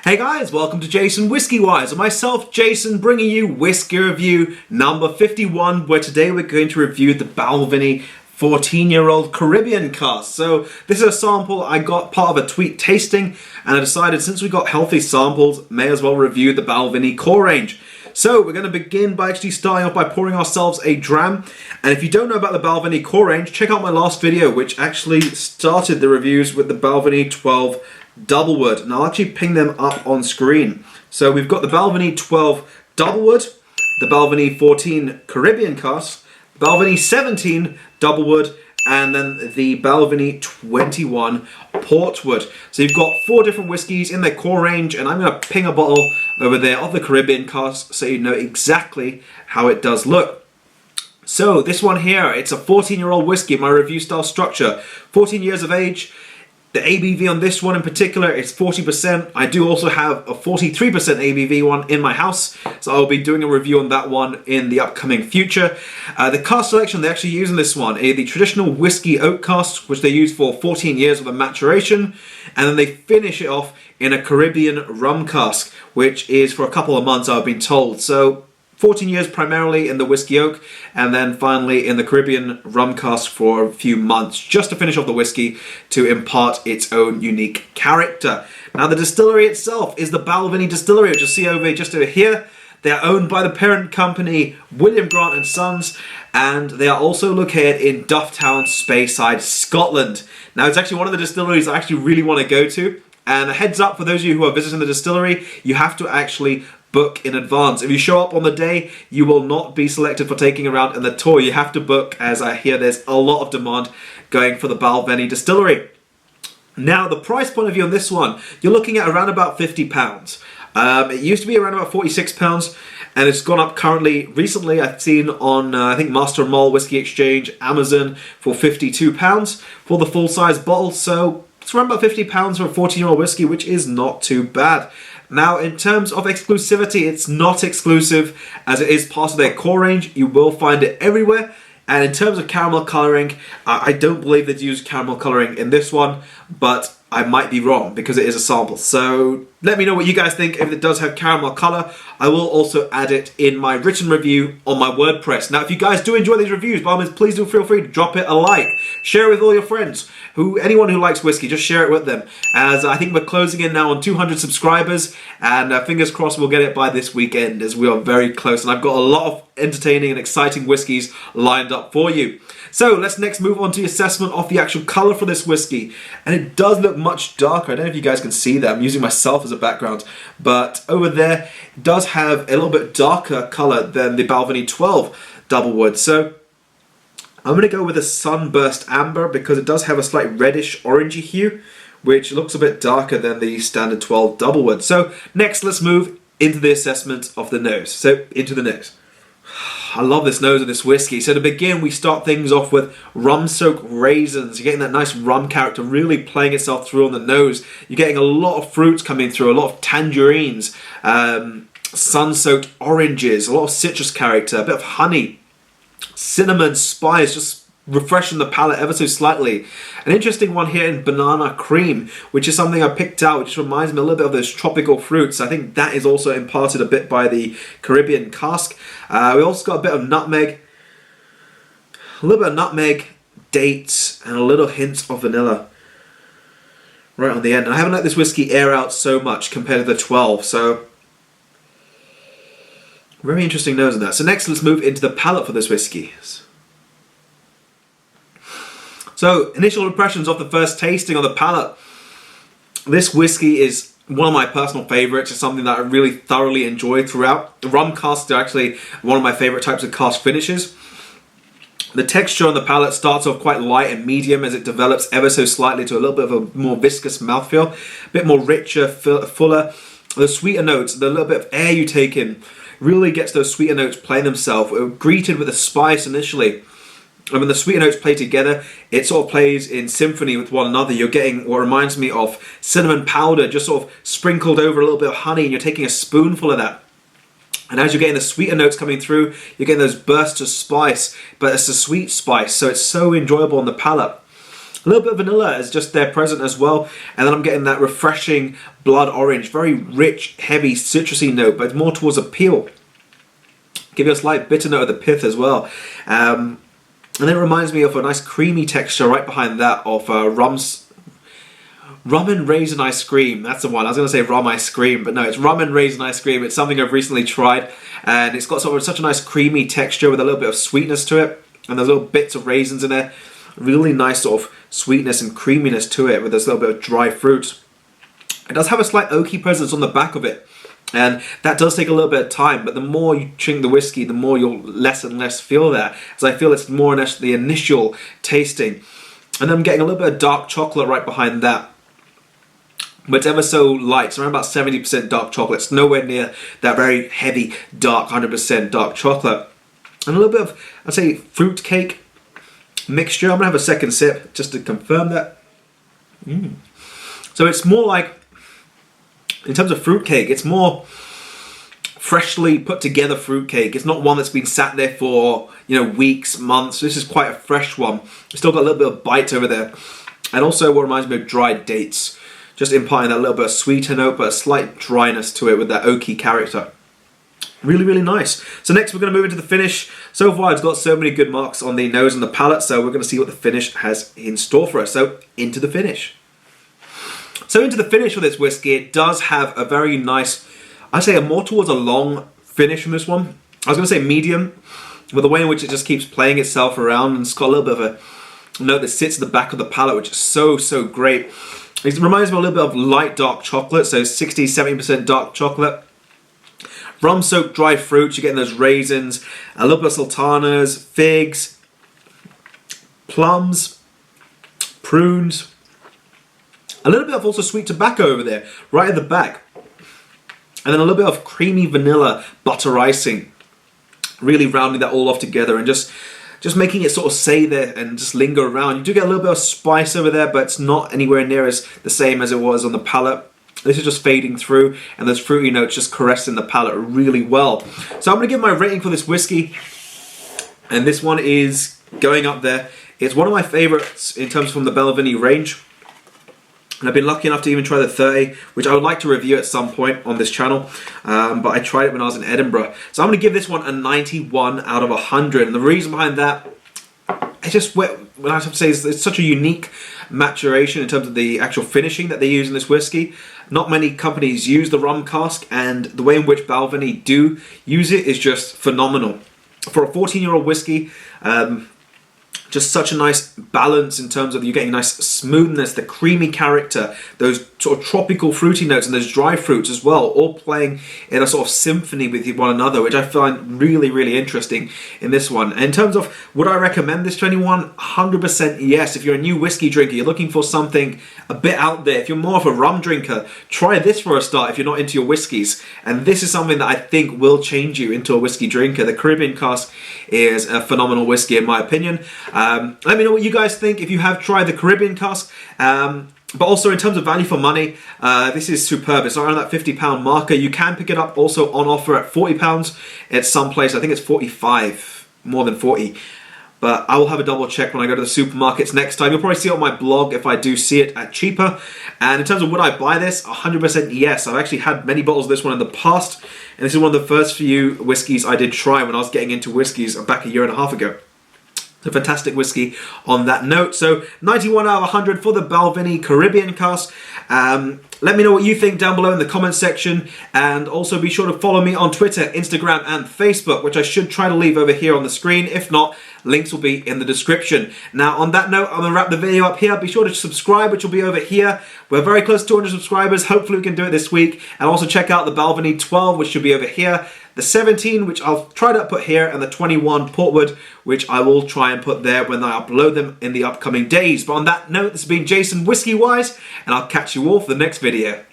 Hey guys, welcome to JasonWhiskyWise, and myself, Jason, bringing you whiskey review number 51, where today we're going to review the Balvenie 14-year-old Caribbean cask. So this is a sample I got part of a tweet tasting, and I decided since we got healthy samples, may as well review the Balvenie core range. So we're going to begin by actually starting off by pouring ourselves a dram. And if you don't know about the Balvenie core range, check out my last video, which actually started the reviews with the Balvenie 12 Doublewood, and I'll actually ping them up on screen. So we've got the Balvenie 12 Doublewood, the Balvenie 14 Caribbean cask, Balvenie 17 Doublewood, and then the Balvenie 21 Portwood. So you've got 4 different whiskies in their core range, and I'm going to ping a bottle over there of the Caribbean cask so you know exactly how it does look. So this one here, it's a 14-year-old whiskey, my review style structure, 14 years of age. The ABV on this one in particular is 40%. I do also have a 43% ABV one in my house, so I'll be doing a review on that one in the upcoming future. The cask selection they actually use in this one are the traditional whiskey oak casks, which they use for 14 years of a maturation, and then they finish it off in a Caribbean rum cask, which is for a couple of months, I've been told. So 14 years primarily in the whiskey oak, and then finally in the Caribbean rum cask for a few months, just to finish off the whiskey to impart its own unique character. Now the distillery itself is the Balvenie distillery, which you'll see just over here. They are owned by the parent company, William Grant and Sons, and they are also located in Dufftown, Speyside, Scotland. Now it's actually one of the distilleries I actually really want to go to, and a heads up for those of you who are visiting the distillery, you have to actually book in advance. If you show up on the day, you will not be selected for taking around in the tour. You have to book, as I hear there's a lot of demand going for the Balvenie distillery. Now, the price point of view on this one, you're looking at around about £50. It used to be around about £46, and it's gone up currently. Recently, I've seen on, I think, Master and Mall Whiskey Exchange, Amazon, for £52 for the full-size bottle. So it's around about £50 for a 14-year-old whiskey, which is not too bad. Now, in terms of exclusivity, it's not exclusive as it is part of their core range. You will find it everywhere. And in terms of caramel colouring, I don't believe they'd use caramel colouring in this one, but I might be wrong because it is a sample. So let me know what you guys think if it does have caramel colour. I will also add it in my written review on my WordPress. Now, if you guys do enjoy these reviews, by all means, please do feel free to drop it a like. Share it with all your friends. Anyone who likes whiskey, just share it with them. As I think we're closing in now on 200 subscribers, and fingers crossed we'll get it by this weekend, as we are very close. And I've got a lot of entertaining and exciting whiskies lined up for you. So let's next move on to the assessment of the actual colour for this whiskey. And it does look much darker. I don't know if you guys can see that. I'm using myself as a background. But over there, it does have a little bit darker colour than the Balvenie 12 Doublewood. So I'm going to go with a Sunburst Amber because it does have a slight reddish orangey hue, which looks a bit darker than the standard 12 Doublewood. So next, let's move into the assessment of the nose. So into the nose. I love this nose of this whiskey. So to begin, we start things off with rum-soaked raisins. You're getting that nice rum character really playing itself through on the nose. You're getting a lot of fruits coming through, a lot of tangerines, sun-soaked oranges, a lot of citrus character, a bit of honey, cinnamon, spice, just refreshing the palate ever so slightly. An interesting one here in banana cream, which is something I picked out, which reminds me a little bit of those tropical fruits. I think that is also imparted a bit by the Caribbean cask. We also got a bit of nutmeg, dates, and a little hint of vanilla right on the end. And I haven't let this whiskey air out so much compared to the 12, so very interesting nose in that. So next, let's move into the palate for this whiskey. So, initial impressions of the first tasting on the palate. This whiskey is one of my personal favourites. It's something that I really thoroughly enjoy throughout. The rum casks are actually one of my favourite types of cask finishes. The texture on the palate starts off quite light and medium as it develops ever so slightly to a little bit of a more viscous mouthfeel. A bit more richer, fuller. The sweeter notes, the little bit of air you take in, really gets those sweeter notes playing themselves. We're greeted with a spice initially. And when the sweeter notes play together, it sort of plays in symphony with one another. You're getting what reminds me of cinnamon powder, just sort of sprinkled over a little bit of honey, and you're taking a spoonful of that. And as you're getting the sweeter notes coming through, you're getting those bursts of spice, but it's a sweet spice, so it's so enjoyable on the palate. A little bit of vanilla is just there present as well, and then I'm getting that refreshing blood orange, very rich, heavy, citrusy note, but more towards a peel. Give you a slight bitter note of the pith as well. And then it reminds me of a nice creamy texture right behind that of rum and raisin ice cream. That's the one. I was going to say rum ice cream, but no, it's rum and raisin ice cream. It's something I've recently tried, and it's got such a nice creamy texture with a little bit of sweetness to it, and there's little bits of raisins in there. Really nice sort of sweetness and creaminess to it with this little bit of dry fruit. It does have a slight oaky presence on the back of it, and that does take a little bit of time, but the more you drink the whiskey, the more you'll less and less feel that, as I feel it's more or less the initial tasting. And then I'm getting a little bit of dark chocolate right behind that, but it's ever so light. It's around about 70% dark chocolate. It's nowhere near that very heavy, dark, 100% dark chocolate. And a little bit of, I'd say, fruit cake mixture. I'm going to have a second sip just to confirm that. So it's more like, in terms of fruit cake, it's more freshly put together fruit cake. It's not one that's been sat there for, weeks, months. This is quite a fresh one. It's still got a little bit of bite over there. And also what reminds me of dried dates. Just imparting that little bit of sweeter note, but a slight dryness to it with that oaky character. Really, really nice. So next we're going to move into the finish. So far it's got so many good marks on the nose and the palate, so we're going to see what the finish has in store for us. So into the finish. So into the finish with this whiskey, it does have a very nice, I'd say more towards a long finish from this one. I was going to say medium, but the way in which it just keeps playing itself around, and it's got a little bit of a note that sits at the back of the palate, which is so, so great. It reminds me a little bit of light dark chocolate, so 60-70% dark chocolate. Rum-soaked dried fruits, you're getting those raisins, a little bit of sultanas, figs, plums, prunes, a little bit of also sweet tobacco over there, right at the back. And then a little bit of creamy vanilla butter icing, really rounding that all off together and just making it sort of stay there and just linger around. You do get a little bit of spice over there, but it's not anywhere near as the same as it was on the palate. This is just fading through, and those fruity notes just caressing the palate really well. So I'm going to give my rating for this whiskey, and this one is going up there. It's one of my favourites in terms from the Balvenie range. And I've been lucky enough to even try the 30, which I would like to review at some point on this channel. But I tried it when I was in Edinburgh. So I'm going to give this one a 91 out of 100. And the reason behind that, it's just, what I have to say is it's such a unique maturation in terms of the actual finishing that they use in this whiskey. Not many companies use the rum cask, and the way in which Balvenie do use it is just phenomenal. For a 14-year-old whiskey, just such a nice balance in terms of you getting nice smoothness, the creamy character, those sort of tropical fruity notes and those dry fruits as well, all playing in a sort of symphony with one another, which I find really, really interesting in this one. And in terms of would I recommend this to anyone? 100% yes. If you're a new whiskey drinker, you're looking for something a bit out there, if you're more of a rum drinker, try this for a start if you're not into your whiskeys. And this is something that I think will change you into a whiskey drinker. The Caribbean Cask is a phenomenal whiskey in my opinion. Let me know what you guys think if you have tried the Caribbean Cask. But also in terms of value for money, this is superb. It's around that £50 marker. You can pick it up also on offer at £40 at some place. I think it's 45, more than 40. But I will have a double check when I go to the supermarkets next time. You'll probably see it on my blog if I do see it at cheaper. And in terms of would I buy this, 100% yes. I've actually had many bottles of this one in the past. And this is one of the first few whiskies I did try when I was getting into whiskies back a year and a half ago. A fantastic whiskey on that note. So 91 out of 100 for the Balvenie Caribbean Cask. Let me know what you think down below in the comments section, and also be sure to follow me on Twitter, Instagram and Facebook, which I should try to leave over here on the screen. If not, links will be in the description. Now on that note, I'm going to wrap the video up here. Be sure to subscribe, which will be over here. We're very close to 200 subscribers. Hopefully we can do it this week. And also check out the Balvenie 12, which should be over here. The 17, which I'll try to put here, and the 21 Portwood, which I will try and put there when I upload them in the upcoming days. But on that note, this has been JasonWhiskyWise, and I'll catch you all for the next video.